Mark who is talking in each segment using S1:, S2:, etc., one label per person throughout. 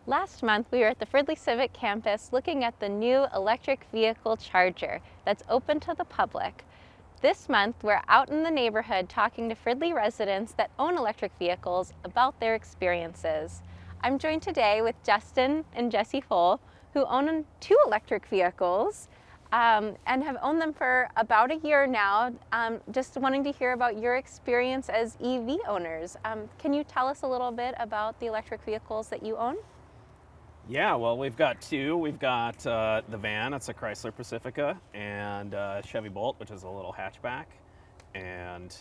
S1: Last month, we were at the Fridley Civic campus looking at the new electric vehicle charger that's open to the public. This month, we're out in the neighborhood talking to Fridley residents that own electric vehicles about their experiences. I'm joined today with Justin and Jesse Fole, who own two electric vehicles and have owned them for about a year now. Just wanting to hear about your experience as EV owners. Can you tell us a little bit about the electric vehicles that you own?
S2: Yeah, well, we've got two. We've got the van, it's a Chrysler Pacifica, and Chevy Bolt, which is a little hatchback. And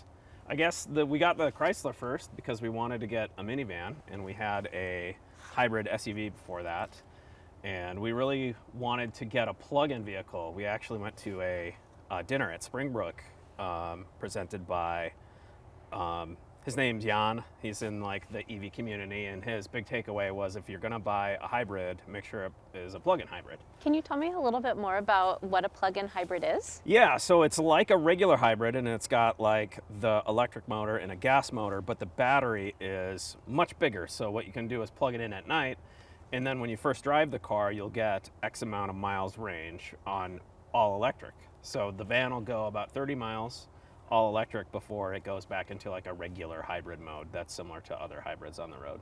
S2: I guess we got the Chrysler first because we wanted to get a minivan, and we had a hybrid SUV before that. And we really wanted to get a plug-in vehicle. We actually went to a dinner at Springbrook presented by his name's Jan. He's in like the EV community, and his big takeaway was if you're gonna buy a hybrid, make sure it is a plug-in hybrid.
S1: Can you tell me a little bit more about what a plug-in hybrid is?
S2: Yeah, so it's like a regular hybrid, and it's got like the electric motor and a gas motor, but the battery is much bigger. So what you can do is plug it in at night, and then when you first drive the car, you'll get X amount of miles range on all electric. So the van will go about 30 miles all electric before it goes back into like a regular hybrid mode that's similar to other hybrids on the road.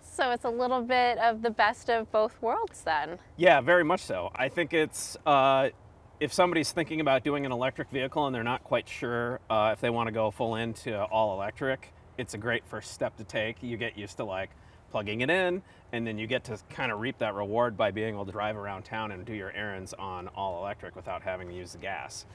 S1: So it's a little bit of the best of both worlds then.
S2: Yeah, very much so. I think it's if somebody's thinking about doing an electric vehicle and they're not quite sure if they want to go full into all electric, it's a great first step to take. You get used to like plugging it in, and then you get to kind of reap that reward by being able to drive around town and do your errands on all electric without having to use the gas.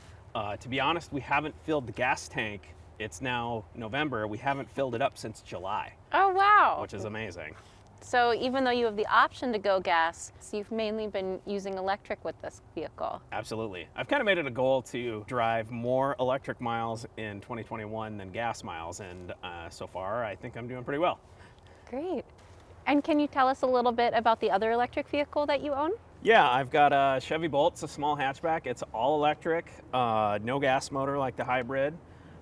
S2: To be honest, we haven't filled the gas tank. It's now November. We haven't filled it up since July.
S1: Oh, wow.
S2: Which is amazing.
S1: So even though you have the option to go gas, you've mainly been using electric with this vehicle.
S2: Absolutely. I've kind of made it a goal to drive more electric miles in 2021 than gas miles, and so far I think I'm doing pretty well.
S1: Great. And can you tell us a little bit about the other electric vehicle that you own?
S2: Yeah, I've got a Chevy Bolt. It's a small hatchback. It's all electric, no gas motor like the hybrid.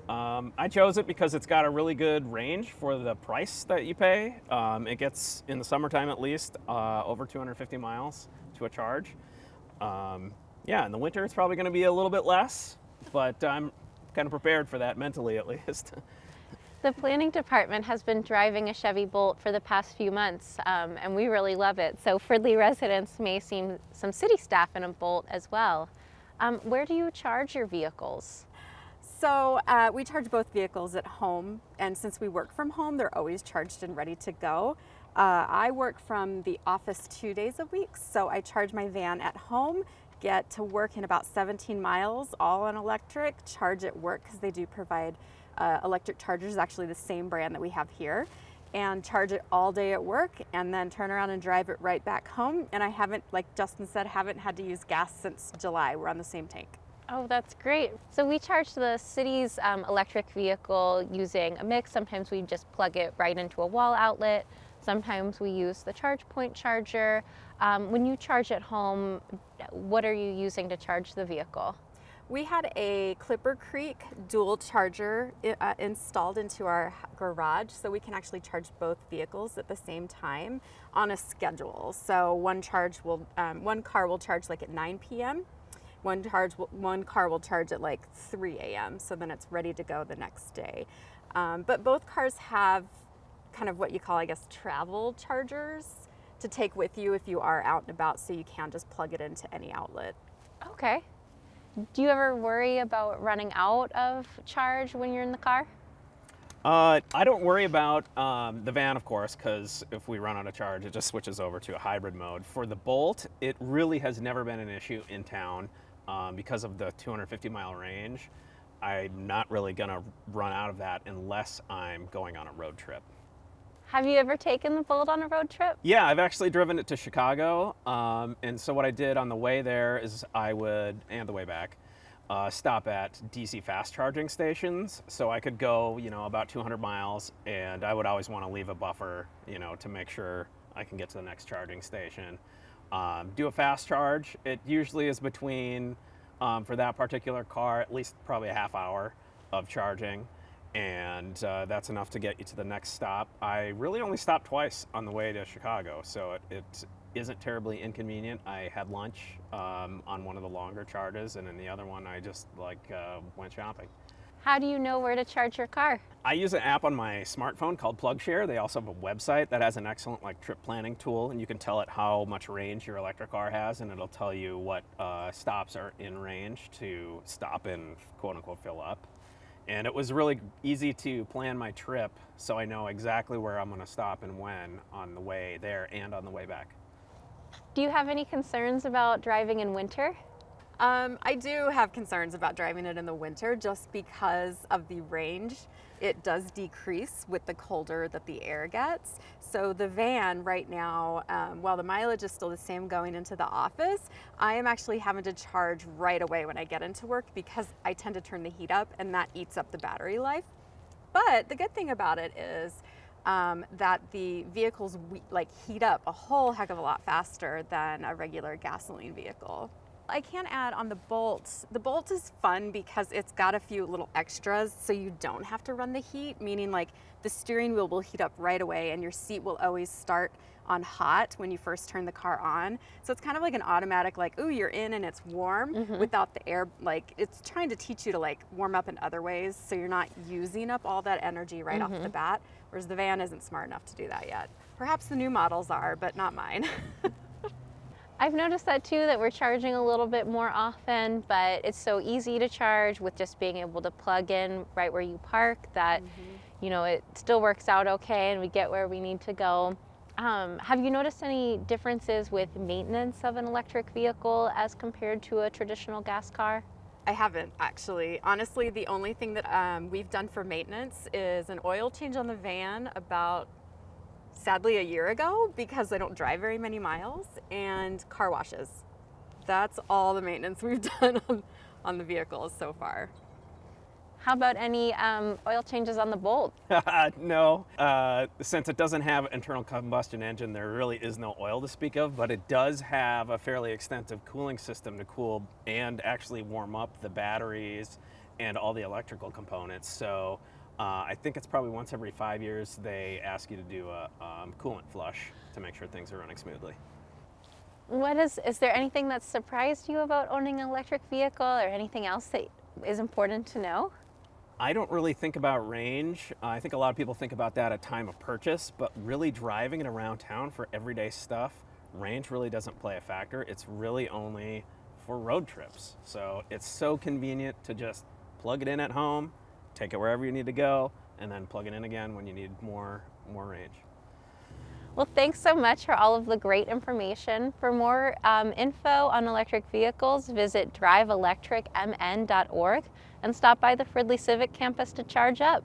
S2: I chose it because it's got a really good range for the price that you pay. It gets, in the summertime at least, over 250 miles to a charge. Yeah, in the winter it's probably going to be a little bit less, but I'm kind of prepared for that mentally at least.
S1: The planning department has been driving a Chevy Bolt for the past few months, and we really love it. So Fridley residents may see some city staff in a Bolt as well. Where do you charge your vehicles?
S3: So we charge both vehicles at home, and since we work from home, they're always charged and ready to go. I work from the office 2 days a week, so I charge my van at home, get to work in about 17 miles, all on electric, charge at work because they do provide electric chargers, actually the same brand that we have here, and charge it all day at work, and then turn around and drive it right back home. And I haven't, like Justin said, haven't had to use gas since July. We're on the same tank.
S1: Oh, that's great. So we charge the city's electric vehicle using a mix. Sometimes we just plug it right into a wall outlet. Sometimes we use the ChargePoint charger. When you charge at home, what are you using to charge the vehicle?
S3: We had a Clipper Creek dual charger installed into our garage, so we can actually charge both vehicles at the same time on a schedule. So one car will charge like at 9 p.m. One car will charge at like 3 a.m. So then it's ready to go the next day. But both cars have kind of what you call, I guess, travel chargers to take with you if you are out and about, so you can just plug it into any outlet.
S1: Okay. Do you ever worry about running out of charge when you're in the car?
S2: I don't worry about the van, of course, because if we run out of charge, it just switches over to a hybrid mode. For the Bolt, it really has never been an issue in town because of the 250-mile range. I'm not really going to run out of that unless I'm going on a road trip.
S1: Have you ever taken the Bolt on a road trip?
S2: Yeah, I've actually driven it to Chicago, and so what I did on the way there is and the way back, stop at DC fast charging stations, so I could go, about 200 miles, and I would always want to leave a buffer, to make sure I can get to the next charging station. Do a fast charge. It usually is between, for that particular car, at least probably a half hour of charging. and that's enough to get you to the next stop. I really only stopped twice on the way to Chicago, so it isn't terribly inconvenient. I had lunch on one of the longer charges, and in the other one I just went shopping.
S1: How do you know where to charge your car?
S2: I use an app on my smartphone called PlugShare. They also have a website that has an excellent trip planning tool, and you can tell it how much range your electric car has, and it'll tell you what stops are in range to stop and quote unquote fill up. And it was really easy to plan my trip so I know exactly where I'm going to stop and when on the way there and on the way back.
S1: Do you have any concerns about driving in winter?
S3: I do have concerns about driving it in the winter just because of the range. It does decrease with the colder that the air gets. So the van right now, while the mileage is still the same going into the office, I am actually having to charge right away when I get into work because I tend to turn the heat up and that eats up the battery life. But the good thing about it is that the vehicles heat up a whole heck of a lot faster than a regular gasoline vehicle. I can add on the Bolt. The Bolt is fun because it's got a few little extras so you don't have to run the heat, meaning the steering wheel will heat up right away and your seat will always start on hot when you first turn the car on. So it's kind of like an automatic ooh, you're in and it's warm without the air, it's trying to teach you to warm up in other ways so you're not using up all that energy right off the bat, whereas the van isn't smart enough to do that yet. Perhaps the new models are, but not mine.
S1: I've noticed that too, that we're charging a little bit more often, but it's so easy to charge with just being able to plug in right where you park that, it still works out okay and we get where we need to go. Have you noticed any differences with maintenance of an electric vehicle as compared to a traditional gas car?
S3: I haven't actually. Honestly, the only thing that we've done for maintenance is an oil change on the van about sadly a year ago because I don't drive very many miles, and car washes. That's all the maintenance we've done on the vehicles so far.
S1: How about any oil changes on the Bolt?
S2: No, since it doesn't have an internal combustion engine, there really is no oil to speak of, but it does have a fairly extensive cooling system to cool and actually warm up the batteries and all the electrical components. So I think it's probably once every 5 years they ask you to do a coolant flush to make sure things are running smoothly.
S1: Is there anything that surprised you about owning an electric vehicle or anything else that is important to know?
S2: I don't really think about range. I think a lot of people think about that at time of purchase, but really driving it around town for everyday stuff, range really doesn't play a factor. It's really only for road trips. So it's so convenient to just plug it in at home, take it wherever you need to go, and then plug it in again when you need more range.
S1: Well, thanks so much for all of the great information. For more info on electric vehicles, visit driveelectricmn.org and stop by the Fridley Civic campus to charge up.